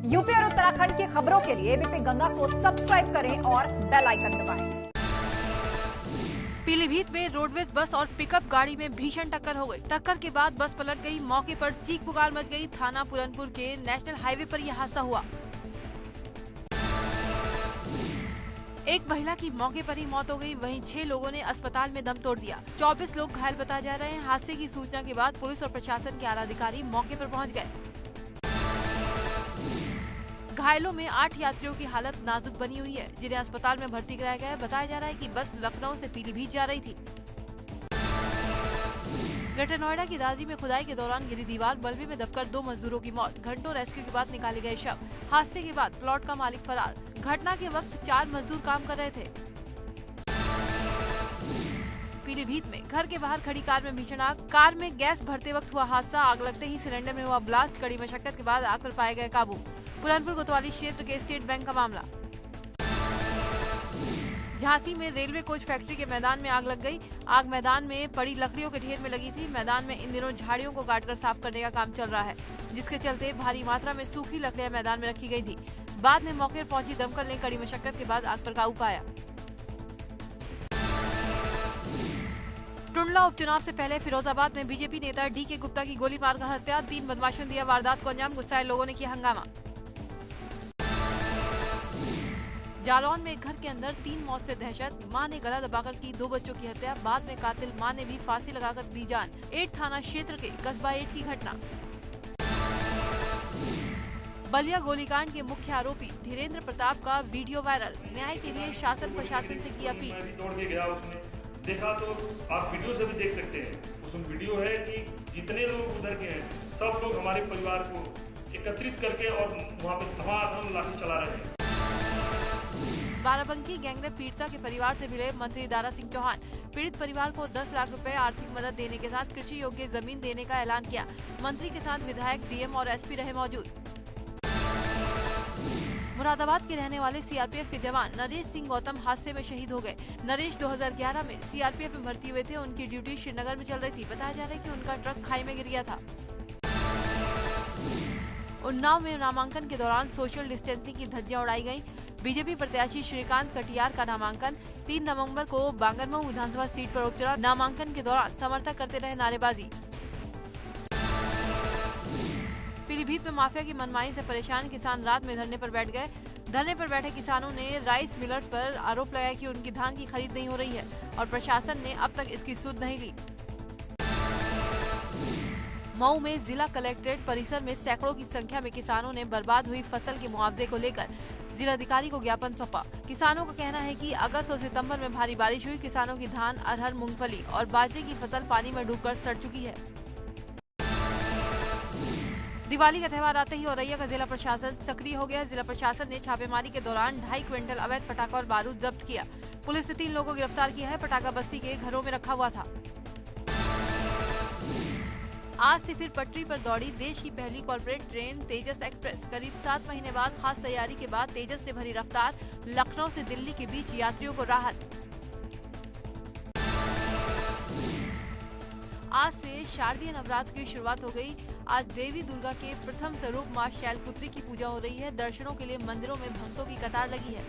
UP और उत्तराखंड की खबरों के लिए एबीपी गंगा को सब्सक्राइब करें और बेल आइकन दबाएं। पीलीभीत में रोडवेज बस और पिकअप गाड़ी में भीषण टक्कर हो गई। टक्कर के बाद बस पलट गई। मौके पर चीख पुकार मच गई। थाना पुरनपुर के नेशनल हाईवे पर यह हादसा हुआ। एक महिला की मौके पर ही मौत हो गई। वहीं 6 लोगों ने अस्पताल में दम तोड़ दिया। 24 लोग घायल बताए जा रहे हैं। हादसे की सूचना के बाद पुलिस और प्रशासन के आला अधिकारी मौके पर पहुंच गए। घायलों में 8 यात्रियों की हालत नाजुक बनी हुई है, जिन्हें अस्पताल में भर्ती कराया गया है। बताया जा रहा है कि बस लखनऊ से पीलीभीत जा रही थी। ग्रेटर नोएडा की दादरी में खुदाई के दौरान गिरी दीवार, मलबे में दबकर 2 मजदूरों की मौत। घंटों रेस्क्यू के बाद निकाले गए शव। हादसे के बाद प्लॉट का मालिक फरार। घटना के वक्त 4 मजदूर काम कर रहे थे। पीलीभीत में घर के बाहर खड़ी कार में भीषण आग। कार में गैस भरते वक्त हुआ हादसा। आग लगते ही सिलेंडर में हुआ ब्लास्ट। कड़ी मशक्कत के बाद आग पर पाए गए काबू। पुरनपुर कोतवाली क्षेत्र के स्टेट बैंक का मामला। झांसी में रेलवे कोच फैक्ट्री के मैदान में आग लग गई। आग मैदान में पड़ी लकड़ियों के ढेर में लगी थी। मैदान में इन दिनों झाड़ियों को काटकर साफ करने का काम चल रहा है, जिसके चलते भारी मात्रा में सूखी लकड़ियां मैदान में रखी गई थी। बाद में मौके पर पहुंची दमकल ने कड़ी मशक्कत के बाद आग पर काबू पाया। टुंडला उपचुनाव से पहले फिरोजाबाद में बीजेपी नेता डीके गुप्ता की गोली मारकर हत्या। 3 बदमाशों ने दिया वारदात को अंजाम। गुस्साए लोगों ने किया हंगामा। जालौन में घर के अंदर 3 मौत से दहशत। मां ने गला दबाकर की 2 बच्चों की हत्या। बाद में कातिल मां ने भी फांसी लगाकर दी जान। 8 थाना क्षेत्र के कस्बा 8 की घटना। बलिया गोलीकांड के मुख्य आरोपी धीरेन्द्र प्रताप का वीडियो वायरल। न्याय के लिए शासन प्रशासन से की अपील। तोड़ के गया उसने, देखा तो आप वीडियो से भी देख सकते हैं। उसमें वीडियो है कि जितने लोग उधर के हैं सब लोग हमारे परिवार को एकत्रित करके और वहाँ पे धमाधम लाठी चला रहे हैं। बाराबंकी गैंगरेप पीड़िता के परिवार से मिले मंत्री दारा सिंह चौहान। पीड़ित परिवार को 10 लाख रुपए आर्थिक मदद देने के साथ कृषि योग्य जमीन देने का ऐलान किया। मंत्री के साथ विधायक, डीएम और एसपी रहे मौजूद। मुरादाबाद के रहने वाले सीआरपीएफ के जवान नरेश सिंह गौतम हादसे में शहीद हो गए। नरेश 2011 में सीआरपीएफ में भर्ती हुए थे। उनकी ड्यूटी श्रीनगर में चल रही थी। बताया जा रहा है कि उनका ट्रक खाई में गिर गया था। उन्नाव में नामांकन के दौरान सोशल डिस्टेंसिंग की धज्जियां उड़ाई गयी। बीजेपी प्रत्याशी श्रीकांत कटियार का नामांकन। 3 नवंबर को बांगरमऊ विधानसभा सीट पर उपचुनाव। नामांकन के दौरान समर्थक करते रहे नारेबाजी। पीलीभीत में माफिया की मनमानी से परेशान किसान रात में धरने पर बैठ गए। धरने पर बैठे किसानों ने राइस मिलर्स पर आरोप लगाया कि उनकी धान की खरीद नहीं हो रही है और प्रशासन ने अब तक इसकी सुध नहीं ली। मऊ में जिला कलेक्ट्रेट परिसर में सैकड़ों की संख्या में किसानों ने बर्बाद हुई फसल के मुआवजे को लेकर जिलाधिकारी को ज्ञापन सौंपा। किसानों का कहना है कि अगस्त और सितंबर में भारी बारिश हुई। किसानों की धान, अरहर, मूंगफली और बाजरे की फसल पानी में डूबकर सड़ चुकी है। दिवाली का त्यौहार आते ही औरैया का जिला प्रशासन सक्रिय हो गया। जिला प्रशासन ने छापेमारी के दौरान 2.5 क्विंटल अवैध पटाखा और बारूद जब्त किया। पुलिस ने 3 लोगों को गिरफ्तार किया है। पटाखा बस्ती के घरों में रखा हुआ था। आज से फिर पटरी पर दौड़ी देश की पहली कॉर्पोरेट ट्रेन तेजस एक्सप्रेस। करीब 7 महीने बाद खास तैयारी के बाद तेजस से भरी रफ्तार। लखनऊ से दिल्ली के बीच यात्रियों को राहत। आज से शारदीय नवरात्र की शुरुआत हो गई। आज देवी दुर्गा के प्रथम स्वरूप मां शैलपुत्री की पूजा हो रही है। दर्शनों के लिए मंदिरों में भक्तों की कतार लगी है।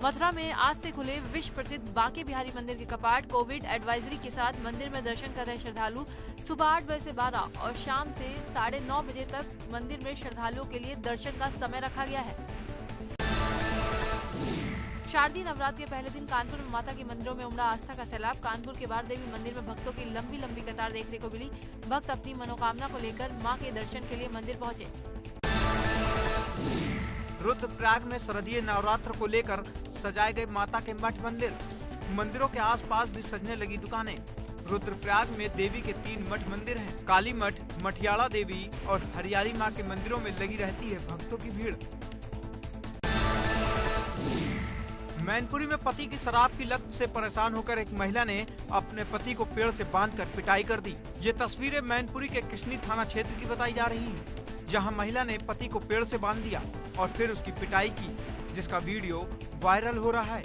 मथुरा में आज से खुले विश्व प्रसिद्ध बांके बिहारी मंदिर के कपाट। कोविड एडवाइजरी के साथ मंदिर में दर्शन कर रहे श्रद्धालु। सुबह 8 बजे से 12 और शाम से 9:30 बजे तक मंदिर में श्रद्धालुओं के लिए दर्शन का समय रखा गया है। शारदीय नवरात्र के पहले दिन कानपुर में माता के मंदिरों में उमड़ा आस्था का सैलाब। कानपुर के बाहर देवी मंदिर में भक्तों की लंबी लंबी कतार देखने को मिली। भक्त अपनी मनोकामना को लेकर मां के दर्शन के लिए मंदिर पहुंचे। रुद्रप्रयाग में शारदीय नवरात्र को लेकर सजाए गए माता के मठ मंदिर। मंदिरों के आसपास भी सजने लगी दुकानें। रुद्रप्रयाग में देवी के 3 मठ मंदिर हैं। काली मठ, मठियाला देवी और हरियाली माँ के मंदिरों में लगी रहती है भक्तों की भीड़। मैनपुरी में पति की शराब की लत से परेशान होकर एक महिला ने अपने पति को पेड़ से बांधकर पिटाई कर दी। ये तस्वीरें मैनपुरी के किशनी थाना क्षेत्र की बताई जा रही हैं, जहां महिला ने पति को पेड़ से बांध दिया और फिर उसकी पिटाई की, जिसका वीडियो वायरल हो रहा है।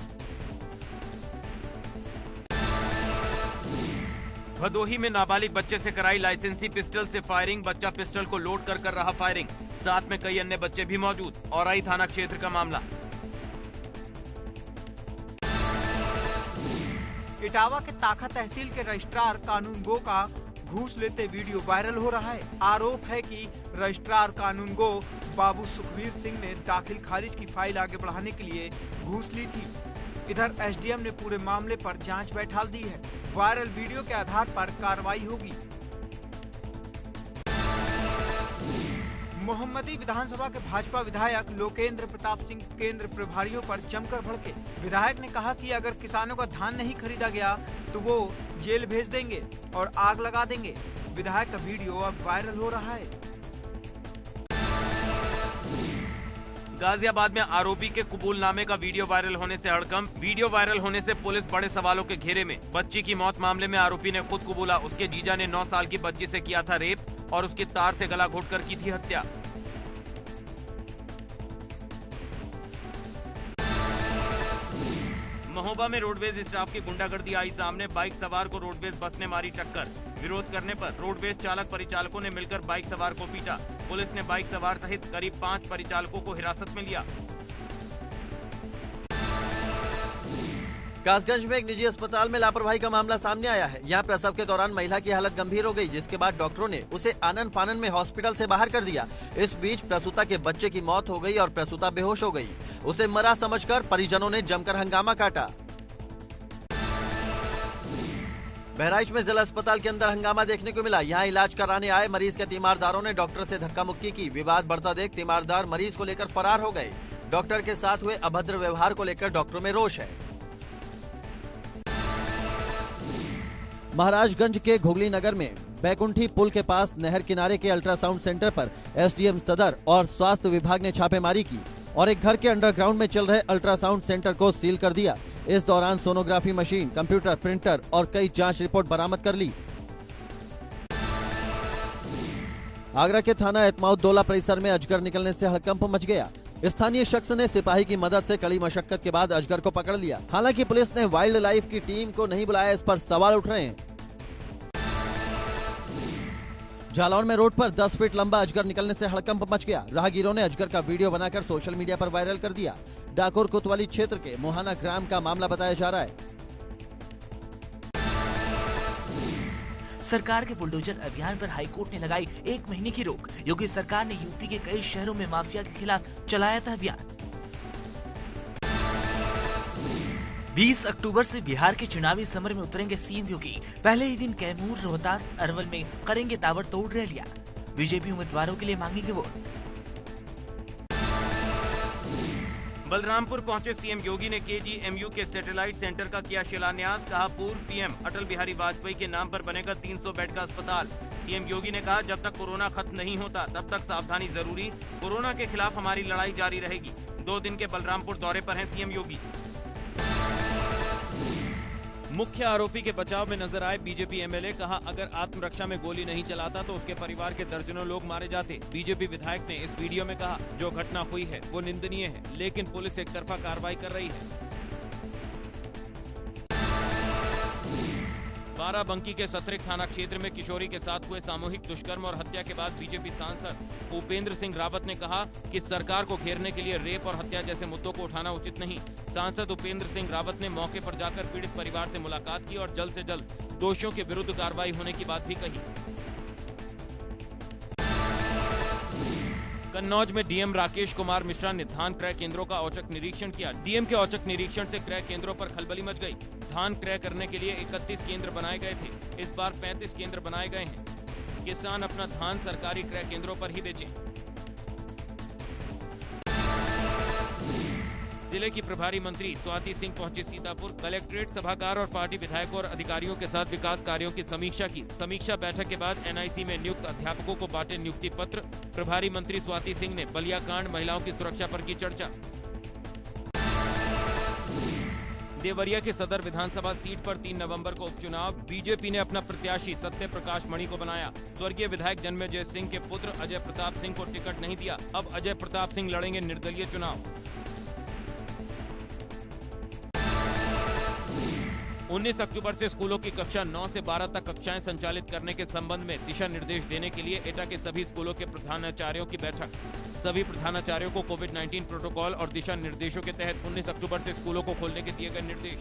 भदोही में नाबालिग बच्चे से कराई लाइसेंसी पिस्टल से फायरिंग, बच्चा पिस्टल को लोड कर रहा फायरिंग, साथ में कई अन्य बच्चे भी मौजूद। औराई थाना क्षेत्र का मामला। इटावा के ताखा तहसील के रजिस्ट्रार कानून गो का घूस लेते वीडियो वायरल हो रहा है। आरोप है कि रजिस्ट्रार कानून गो बाबू सुखवीर सिंह ने दाखिल खारिज की फाइल आगे बढ़ाने के लिए घूस ली थी। इधर एसडीएम ने पूरे मामले पर जांच बैठा दी है। वायरल वीडियो के आधार पर कार्रवाई होगी। मोहम्मदी विधानसभा के भाजपा विधायक लोकेंद्र प्रताप सिंह केंद्र प्रभारियों पर जमकर भड़के। विधायक ने कहा कि अगर किसानों का धान नहीं खरीदा गया तो वो जेल भेज देंगे और आग लगा देंगे। विधायक का वीडियो अब वायरल हो रहा है। गाजियाबाद में आरोपी के कबूलनामे का वीडियो वायरल होने से हड़कंप। वीडियो वायरल होने से पुलिस बड़े सवालों के घेरे में। बच्ची की मौत मामले में आरोपी ने खुद कबूला, उसके जीजा ने 9 साल की बच्ची से किया था रेप और उसकी तार से गला घोटकर की थी हत्या। महोबा में रोडवेज स्टाफ की गुंडागर्दी आई सामने। बाइक सवार को रोडवेज बस ने मारी टक्कर। विरोध करने पर रोडवेज चालक परिचालकों ने मिलकर बाइक सवार को पीटा। पुलिस ने बाइक सवार सहित करीब 5 परिचालकों को हिरासत में लिया। कासगंज में एक निजी अस्पताल में लापरवाही का मामला सामने आया है। यहाँ प्रसव के दौरान महिला की हालत गंभीर हो गई, जिसके बाद डॉक्टरों ने उसे आनन फानन में हॉस्पिटल से बाहर कर दिया। इस बीच प्रसूता के बच्चे की मौत हो गई और प्रसूता बेहोश हो गई। उसे मरा समझकर परिजनों ने जमकर हंगामा काटा। बहराइच में जिला अस्पताल के अंदर हंगामा देखने को मिला। यहाँ इलाज कराने आए मरीज के तीमारदारों ने डॉक्टर से धक्का मुक्की की। विवाद बढ़ता देख तीमारदार मरीज को लेकर फरार हो गए। डॉक्टर के साथ हुए अभद्र व्यवहार को लेकर डॉक्टरों में रोष है। महाराजगंज के घुगली नगर में बैकुंठी पुल के पास नहर किनारे के अल्ट्रासाउंड सेंटर पर एसडीएम सदर और स्वास्थ्य विभाग ने छापेमारी की और एक घर के अंडरग्राउंड में चल रहे अल्ट्रासाउंड सेंटर को सील कर दिया। इस दौरान सोनोग्राफी मशीन, कंप्यूटर, प्रिंटर और कई जांच रिपोर्ट बरामद कर ली। आगरा के थाना एतमाउद्दौला परिसर में अजगर निकलने से हड़कंप मच गया। स्थानीय शख्स ने सिपाही की मदद से कड़ी मशक्कत के बाद अजगर को पकड़ लिया। हालांकि पुलिस ने वाइल्ड लाइफ की टीम को नहीं बुलाया, इस पर सवाल उठ रहे हैं। जालौर में रोड पर 10 फीट लंबा अजगर निकलने से हड़कंप मच गया। राहगीरों ने अजगर का वीडियो बनाकर सोशल मीडिया पर वायरल कर दिया। डाकोर कोतवाली क्षेत्र के मोहाना ग्राम का मामला बताया जा रहा है। सरकार के बुलडोजर अभियान पर हाईकोर्ट ने लगाई 1 महीने की रोक। योगी सरकार ने यूपी के कई शहरों में माफिया के खिलाफ चलाया था अभियान। 20 अक्टूबर से बिहार के चुनावी समर में उतरेंगे सीएम योगी। पहले ही दिन कैमूर, रोहतास, अरवल में करेंगे ताबड़तोड़ रैलियां। बीजेपी उम्मीदवारों के लिए मांगेंगे वोट। बलरामपुर पहुंचे सीएम योगी ने केजीएमयू के सैटेलाइट सेंटर का किया शिलान्यास। कहा पूर्व पीएम अटल बिहारी वाजपेयी के नाम पर बनेगा 300 बेड का अस्पताल। सीएम योगी ने कहा जब तक कोरोना खत्म नहीं होता तब तक सावधानी जरूरी। कोरोना के खिलाफ हमारी लड़ाई जारी रहेगी। 2 दिन के बलरामपुर दौरे पर हैं सीएम योगी। मुख्य आरोपी के बचाव में नजर आए बीजेपी एमएलए। कहा अगर आत्मरक्षा में गोली नहीं चलाता तो उसके परिवार के दर्जनों लोग मारे जाते। बीजेपी विधायक ने इस वीडियो में कहा जो घटना हुई है वो निंदनीय है, लेकिन पुलिस एक तरफा कार्रवाई कर रही है। बाराबंकी के सतरिक थाना क्षेत्र में किशोरी के साथ हुए सामूहिक दुष्कर्म और हत्या के बाद बीजेपी सांसद उपेंद्र सिंह रावत ने कहा कि सरकार को घेरने के लिए रेप और हत्या जैसे मुद्दों को उठाना उचित नहीं। सांसद उपेंद्र सिंह रावत ने मौके पर जाकर पीड़ित परिवार से मुलाकात की और जल्द से जल्द दोषियों के विरुद्ध कार्रवाई होने की बात भी कही। कन्नौज में डीएम राकेश कुमार मिश्रा ने धान क्रय केंद्रों का औचक निरीक्षण किया। डीएम के औचक निरीक्षण से क्रय केंद्रों पर खलबली मच गई। धान क्रय करने के लिए 31 केंद्र बनाए गए थे, इस बार 35 केंद्र बनाए गए हैं। किसान अपना धान सरकारी क्रय केंद्रों पर ही बेचें। जिले की प्रभारी मंत्री स्वाति सिंह पहुंची सीतापुर। कलेक्ट्रेट सभागार और पार्टी विधायकों और अधिकारियों के साथ विकास कार्यों की समीक्षा की। समीक्षा बैठक के बाद एनआईसी में नियुक्त अध्यापकों को बांटे नियुक्ति पत्र। प्रभारी मंत्री स्वाति सिंह ने बलिया कांड, महिलाओं की सुरक्षा पर की चर्चा। देवरिया के सदर विधानसभा सीट पर 3 नवंबर को उपचुनाव। बीजेपी ने अपना प्रत्याशी सत्य प्रकाश मणि को बनाया। स्वर्गीय विधायक जन्मेजय सिंह के पुत्र अजय प्रताप सिंह को टिकट नहीं दिया। अब अजय प्रताप सिंह लड़ेंगे निर्दलीय चुनाव। 19 अक्टूबर से स्कूलों की कक्षा 9 से 12 तक कक्षाएं संचालित करने के संबंध में दिशा निर्देश देने के लिए एटा के सभी स्कूलों के प्रधानाचार्यों की बैठक। सभी प्रधानाचार्यों को कोविड-19 प्रोटोकॉल और दिशा निर्देशों के तहत 19 अक्टूबर से स्कूलों को खोलने के दिए गए निर्देश।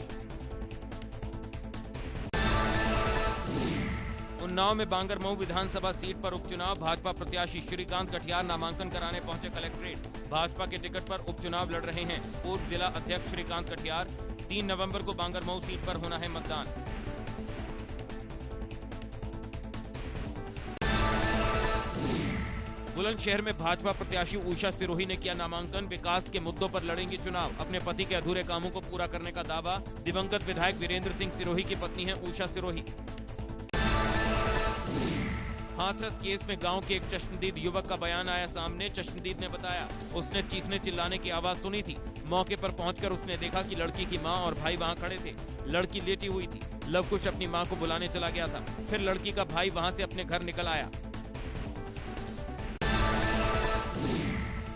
उन्नाव में बांगरमऊ विधानसभा सीट पर उपचुनाव। भाजपा प्रत्याशी श्रीकांत कटियार नामांकन कराने पहुंचे कलेक्ट्रेट। भाजपा के टिकट पर उपचुनाव लड़ रहे हैं पूर्व जिला अध्यक्ष श्रीकांत कटियार। 3 नवंबर को बांगरमऊ सीट पर होना है मतदान। बुलंदशहर में भाजपा प्रत्याशी उषा सिरोही ने किया नामांकन। विकास के मुद्दों पर लड़ेंगी चुनाव। अपने पति के अधूरे कामों को पूरा करने का दावा। दिवंगत विधायक वीरेंद्र सिंह सिरोही की पत्नी है उषा सिरोही। हाथरस केस में गांव के एक चश्मदीद युवक का बयान आया सामने। चश्मदीद ने बताया उसने चीखने चिल्लाने की आवाज सुनी थी। मौके पर पहुंचकर उसने देखा कि लड़की की मां और भाई वहां खड़े थे। लड़की लेटी हुई थी। लवकुश अपनी मां को बुलाने चला गया था। फिर लड़की का भाई वहां से अपने घर निकल आया।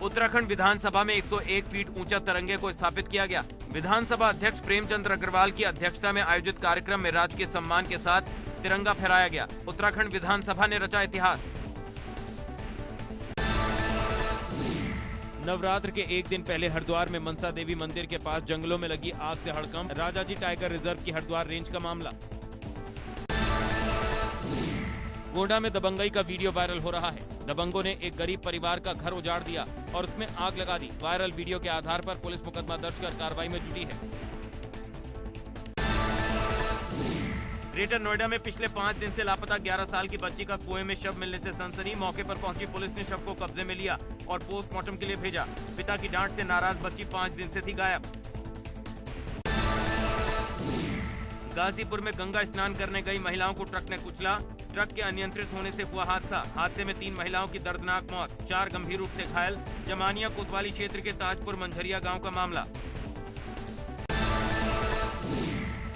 उत्तराखंड विधानसभा में 101 फीट ऊंचा तिरंगे को स्थापित किया गया। विधानसभा अध्यक्ष प्रेमचंद्र अग्रवाल की अध्यक्षता में आयोजित कार्यक्रम में राजकीय सम्मान के साथ तिरंगा फहराया गया। उत्तराखंड विधानसभा ने रचा इतिहास। नवरात्र के एक दिन पहले हरिद्वार में मनसा देवी मंदिर के पास जंगलों में लगी आग से हड़कंप। राजाजी टाइगर रिजर्व की हरिद्वार रेंज का मामला। गोंडा में दबंगई का वीडियो वायरल हो रहा है। दबंगों ने एक गरीब परिवार का घर उजाड़ दिया और उसमें आग लगा दी। वायरल वीडियो के आधार पर पुलिस मुकदमा दर्ज कर कार्रवाई में जुटी है। ग्रेटर नोएडा में पिछले 5 दिन से लापता 11 साल की बच्ची का कुएं में शव मिलने से सनसनी। मौके पर पहुंची पुलिस ने शव को कब्जे में लिया और पोस्टमार्टम के लिए भेजा। पिता की डांट से नाराज बच्ची 5 दिन से थी गायब। गाजीपुर में गंगा स्नान करने गई महिलाओं को ट्रक ने कुचला। ट्रक के अनियंत्रित होने से हुआ हादसा। हादसे में 3 महिलाओं की दर्दनाक मौत, 4 गंभीर रूप से घायल। जमानिया कोतवाली क्षेत्र के ताजपुर मंझरिया गांव का मामला।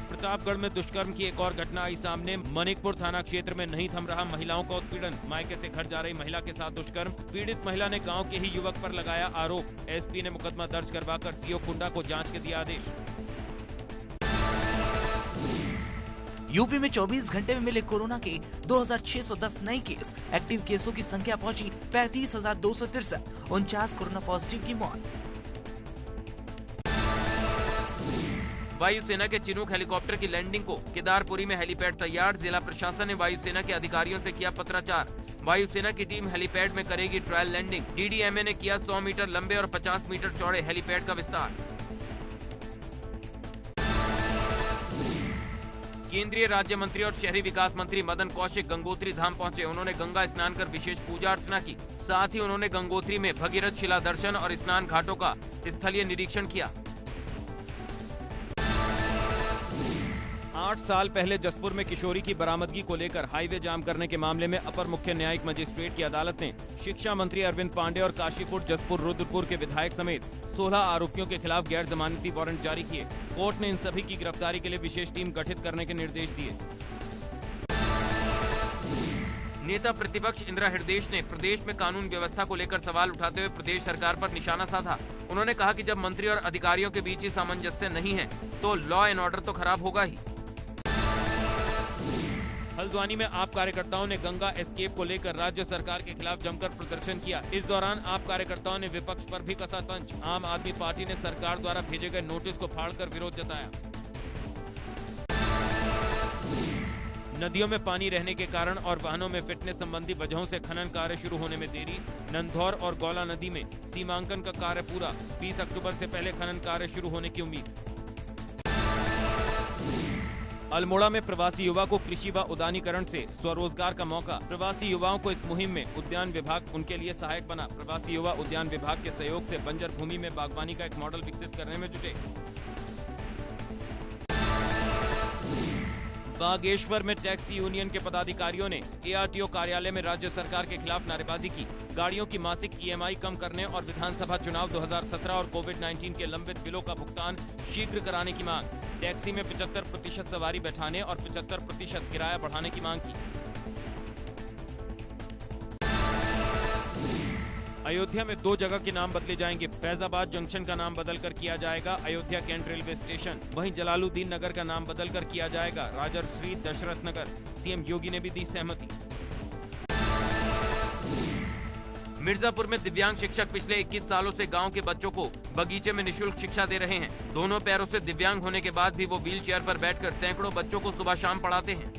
प्रतापगढ़ में दुष्कर्म की एक और घटना आई सामने। मनिकपुर थाना क्षेत्र में नहीं थम रहा महिलाओं का उत्पीड़न। मायके से घर जा रही महिला के साथ दुष्कर्म। पीड़ित महिला ने गांव के ही युवक पर लगाया आरोप। एसपी ने मुकदमा दर्ज करवाकर सीओ कुंडा को जांच के दिया आदेश। यूपी में 24 घंटे में मिले कोरोना के 2610 नए केस। एक्टिव केसों की संख्या पहुंची 35,263। 49 कोरोना पॉजिटिव की मौत। वायुसेना के चिनूक हेलीकॉप्टर की लैंडिंग को केदारपुरी में हेलीपैड तैयार। जिला प्रशासन ने वायुसेना के अधिकारियों से किया पत्राचार। वायुसेना की टीम हेलीपैड में करेगी ट्रायल लैंडिंग। डीडीएमए ने किया 100 मीटर लंबे और 50 मीटर चौड़े हेलीपैड का विस्तार। केंद्रीय राज्य मंत्री और शहरी विकास मंत्री मदन कौशिक गंगोत्री धाम पहुंचे। उन्होंने गंगा स्नान कर विशेष पूजा अर्चना की। साथ ही उन्होंने गंगोत्री में भगीरथ शिला दर्शन और स्नान घाटों का स्थलीय निरीक्षण किया। 8 साल पहले जसपुर में किशोरी की बरामदगी को लेकर हाईवे जाम करने के मामले में अपर मुख्य न्यायिक मजिस्ट्रेट की अदालत ने शिक्षा मंत्री अरविंद पांडे और काशीपुर, जसपुर, रुद्रपुर के विधायक समेत 16 आरोपियों के खिलाफ गैर जमानती वारंट जारी किए। कोर्ट ने इन सभी की गिरफ्तारी के लिए विशेष टीम गठित करने के निर्देश दिए। नेता प्रतिपक्ष इंदिरा हृदयेश ने प्रदेश में कानून व्यवस्था को लेकर सवाल उठाते हुए प्रदेश सरकार पर निशाना साधा। उन्होंने कहा कि जब मंत्री और अधिकारियों के बीच ही सामंजस्य नहीं है तो लॉ एंड ऑर्डर तो खराब होगा ही। हल्द्वानी में आप कार्यकर्ताओं ने गंगा एस्केप को लेकर राज्य सरकार के खिलाफ जमकर प्रदर्शन किया। इस दौरान आप कार्यकर्ताओं ने विपक्ष पर भी कसा तंज। आम आदमी पार्टी ने सरकार द्वारा भेजे गए नोटिस को फाड़कर विरोध जताया। नदियों में पानी रहने के कारण और वाहनों में फिटनेस संबंधी वजहों से खनन कार्य शुरू होने में देरी। नंधौर और गौला नदी में सीमांकन का कार्य पूरा। 20 अक्टूबर से पहले खनन कार्य शुरू होने की उम्मीद। अल्मोड़ा में प्रवासी युवा को कृषि व उद्यानीकरण से स्वरोजगार का मौका। प्रवासी युवाओं को इस मुहिम में उद्यान विभाग उनके लिए सहायक बना। प्रवासी युवा उद्यान विभाग के सहयोग से बंजर भूमि में बागवानी का एक मॉडल विकसित करने में जुटे। बागेश्वर में टैक्सी यूनियन के पदाधिकारियों ने एआरटीओ कार्यालय में राज्य सरकार के खिलाफ नारेबाजी की। गाड़ियों की मासिक ईएमआई कम करने और विधानसभा चुनाव 2017 और कोविड-19 के लंबित बिलों का भुगतान शीघ्र कराने की मांग। टैक्सी में 75% सवारी बैठाने और 75% किराया बढ़ाने की मांग की। अयोध्या में 2 जगह के नाम बदले जाएंगे। फैजाबाद जंक्शन का नाम बदलकर किया जाएगा अयोध्या कैंट रेलवे स्टेशन। वहीं जलालुद्दीन नगर का नाम बदलकर किया जाएगा राजर्षि दशरथ नगर। सीएम योगी ने भी दी सहमति। मिर्जापुर में दिव्यांग शिक्षक पिछले 21 सालों से गांव के बच्चों को बगीचे में निशुल्क शिक्षा दे रहे हैं। दोनों पैरों से दिव्यांग होने के बाद भी वो व्हील चेयर पर बैठकर सैकड़ों बच्चों को सुबह शाम पढ़ाते हैं।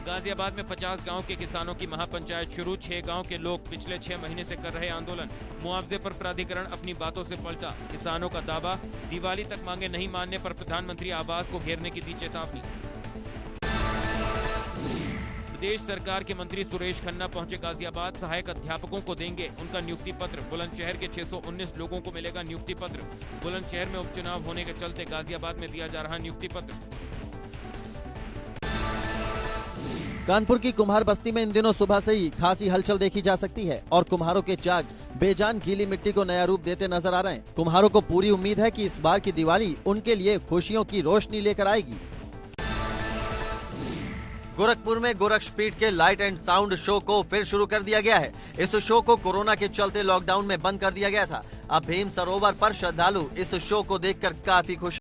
गाजियाबाद में 50 गांव के किसानों की महापंचायत शुरू। 6 गांव के लोग पिछले 6 महीने से कर रहे आंदोलन। मुआवजे पर प्राधिकरण अपनी बातों से पलटा। किसानों का दावा, दिवाली तक मांगे नहीं मानने पर प्रधानमंत्री आवास को घेरने की दी चेतावनी। प्रदेश सरकार के मंत्री सुरेश खन्ना पहुंचे गाजियाबाद। सहायक अध्यापकों को देंगे उनका नियुक्ति पत्र। बुलंदशहर के 619 लोगों को मिलेगा नियुक्ति पत्र। बुलंदशहर में उपचुनाव होने के चलते गाजियाबाद में दिया जा रहा नियुक्ति पत्र। कानपुर की कुम्हार बस्ती में इन दिनों सुबह से ही खासी हलचल देखी जा सकती है और कुम्हारों के चाक बेजान गीली मिट्टी को नया रूप देते नजर आ रहे हैं। कुम्हारों को पूरी उम्मीद है कि इस बार की दिवाली उनके लिए खुशियों की रोशनी लेकर आएगी। गोरखपुर में गोरक्षपीठ के लाइट एंड साउंड शो को फिर शुरू कर दिया गया है। इस शो को कोरोना के चलते लॉकडाउन में बंद कर दिया गया था। अब भीम सरोवर पर श्रद्धालु इस शो को देखकर काफी खुश